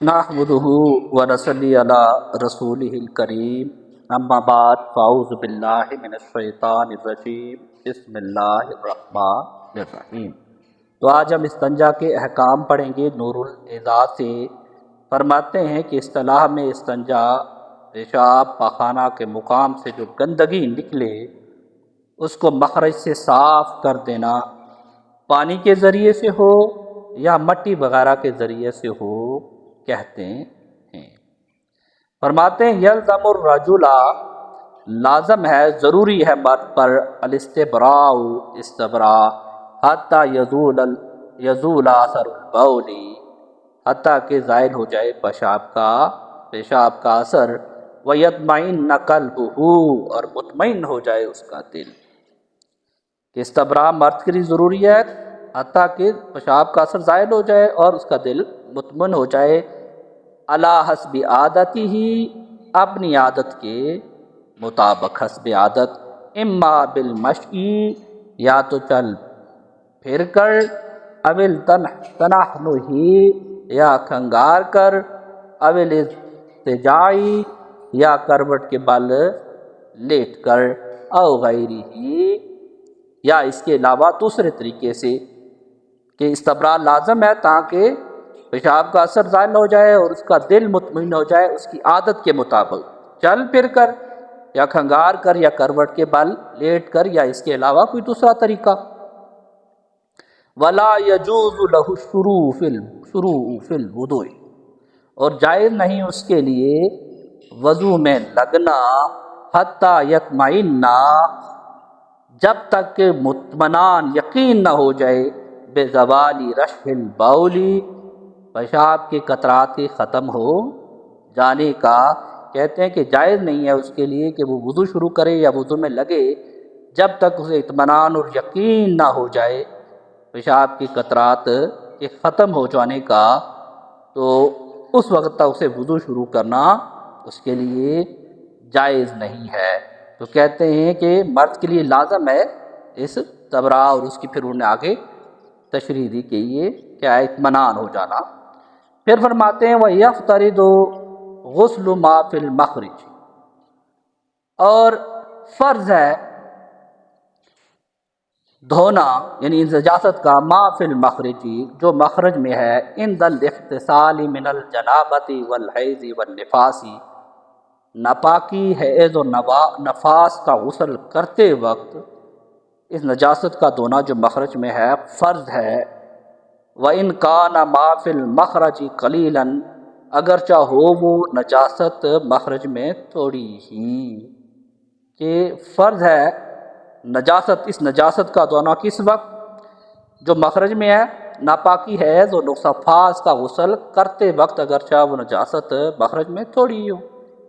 نحمدہ ونصلی علی رسولہ الکریم اما بعد فاعوذ باللہ من الشیطان الرجیم بسم اللہ الرحمن الرحیم۔ تو آج ہم استنجا کے احکام پڑھیں گے نور الاعضاء سے۔ فرماتے ہیں کہ اصطلاح میں استنجا پیشاب پاخانہ کے مقام سے جو گندگی نکلے اس کو مخرج سے صاف کر دینا، پانی کے ذریعے سے ہو یا مٹی وغیرہ کے ذریعے سے ہو کہتے ہیں۔ فرماتے ہیں یلزم الرجل، لازم ہے، ضروری ہے مرد پر، الاستبراء، استبراء، حتی یزول اثر البول، حتیٰ کہ زائل ہو جائے پیشاب کا اثر، ویطمئن قلبہ، اور مطمئن ہو جائے اس کا دل۔ کہ استبراء مرد کے لیے ضروری ہے حتیٰ کہ پیشاب کا اثر زائل ہو جائے اور اس کا دل مطمئن ہو جائے، علی حسب عادتی ہی، اپنی عادت کے مطابق، حسب عادت، اما بالمشی، یا تو چل پھر کر، اول تنحنحی، یا کھنگار کر، اول اضطجاعی، یا کروٹ کے بل لیٹ کر، او غیری ہی، یا اس کے علاوہ دوسرے طریقے سے۔ کہ استبراء لازم ہے تاکہ پیشاب کا اثر زائل ہو جائے اور اس کا دل مطمئن ہو جائے اس کی عادت کے مطابق، چل پھر کر یا کھنگار کر یا کروٹ کے بل لیٹ کر، یا اس کے علاوہ کوئی دوسرا طریقہ۔ ولا یجوز لہ الشروع فی الوضوء، اور جائز نہیں اس کے لیے وضو میں لگنا، حتی یطمئن، جب تک کہ مطمئنان یقین نہ ہو جائے، بزوال رشح البول، پیشاب کے قطرات کے ختم ہو جانے کا۔ کہتے ہیں کہ جائز نہیں ہے اس کے لیے کہ وہ وضو شروع کرے یا وضو میں لگے جب تک اسے اطمینان اور یقین نہ ہو جائے پیشاب کے قطرات کے ختم ہو جانے کا، تو اس وقت تک اسے وضو شروع کرنا اس کے لیے جائز نہیں ہے۔ تو کہتے ہیں کہ مرد کے لیے لازم ہے اس استبراء، اور اس کی پھر انہوں نے آگے تشریح دی کہ یہ کیا ہے، اطمینان ہو جانا۔ پھر فرماتے ہیں وَيَفْتَرِضُ غُسْلُ مَا فِي الْمَخْرِجِ، اور فرض ہے دھونا، یعنی نجاست کا، ما فی المخرج، جو مخرج میں ہے، عند الاغتسال من الجنابۃ والحیض والنفاس، ناپاکی، حیض و نفاس کا غسل کرتے وقت اس نجاست کا دھونا جو مخرج میں ہے فرض ہے۔ وَإِنْ كَانَ مَا فِي الْمَخْرَجِ قَلِيلًا، اگرچہ ہو وہ نجاست مخرج میں تھوڑی ہی۔ کہ فرض ہے اس نجاست کا دھونا کس وقت؟ جو مخرج میں ہے، ناپاکی، حیض اور نفاس کا غسل کرتے وقت، اگرچہ وہ نجاست مخرج میں تھوڑی ہی ہو۔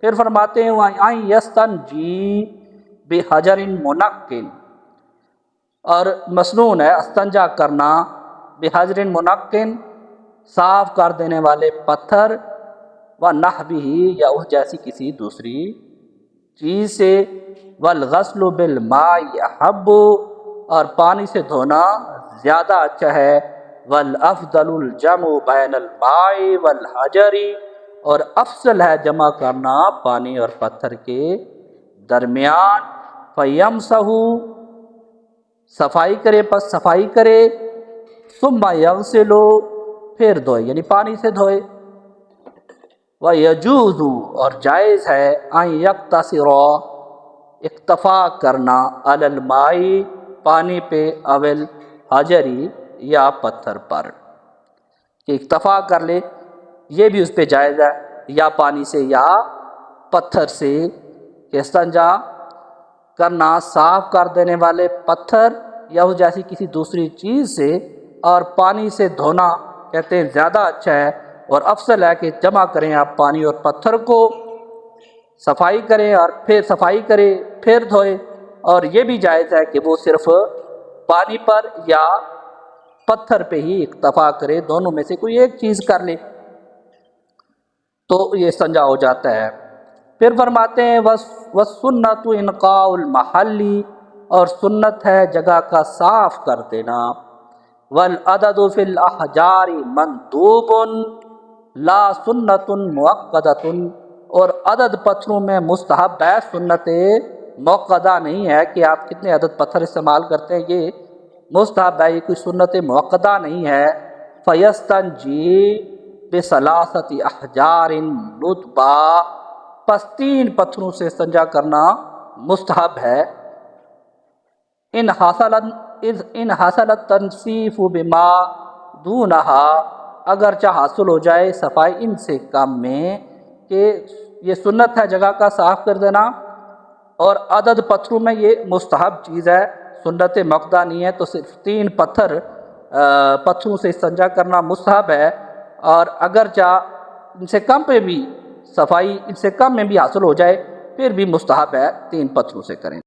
پھر فرماتے ہیں وَأَنْ يَسْتَنْجِي بِحَجَرٍ مُنَقٍّ، اور مسنون ہے استنجا کرنا بحجر منقن، صاف کر دینے والے پتھر، ونحوہ، یا اس جیسی کسی دوسری چیز سے، والغسل بالماء احب، اور پانی سے دھونا زیادہ اچھا ہے، والافضل الجمع بین الماء والحجر، اور افضل ہے جمع کرنا پانی اور پتھر کے درمیان، فیمسح، صفائی کرے، پس صفائی کرے، ثم یغسل، پھر دھوئے، یعنی پانی سے دھوئے، ویجوز، اور جائز ہے، ان یقتصر، اکتفا کرنا، علی الماء، پانی پہ، اول حجری، یا پتھر پر، کہ اکتفا کر لے، یہ بھی اس پہ جائز ہے، یا پانی سے یا پتھر سے، کہ استنجا کرنا صاف کر دینے والے پتھر یا اس جیسی کسی دوسری چیز سے، اور پانی سے دھونا کہتے ہیں زیادہ اچھا ہے، اور افضل ہے کہ جمع کریں آپ پانی اور پتھر کو، صفائی کریں اور پھر دھوئے۔ اور یہ بھی جائز ہے کہ وہ صرف پانی پر یا پتھر پہ ہی اکتفا کرے، دونوں میں سے کوئی ایک چیز کر لے تو یہ استنجا ہو جاتا ہے۔ پھر فرماتے ہیں وَالسُّنَّةُ إِنْقَاءُ الْمَحَلِّ، اور سنت ہے جگہ کا صاف کر دینا، وَالْعَدَدُ فِي الْأَحْجَارِ مَنْدُوبٌ، لا سنت مؤقدۃ، اور عدد پتھروں میں مستحب ہے، سنت موقدہ نہیں ہے کہ آپ کتنے عدد پتھر استعمال کرتے ہیں، یہ مستحب ہے، یہ کوئی سنت موقدہ نہیں ہے۔ فیستنجی بثلاثۃ احجار رطبا، پس 3 پتھروں سے استنجا کرنا مستحب ہے۔ ان حاصلت تنصیف بما دونہا، اگرچہ حاصل ہو جائے صفائی ان سے کم میں، کہ یہ سنت ہے جگہ کا صاف کر دینا، اور عدد پتھروں میں یہ مستحب چیز ہے، سنت موقدہ نہیں ہے، تو صرف 3 پتھروں سے استنجا کرنا مستحب ہے، اور اگرچہ ان سے کم پہ بھی صفائی ان سے کم میں بھی حاصل ہو جائے پھر بھی مستحب ہے 3 پتھروں سے کریں۔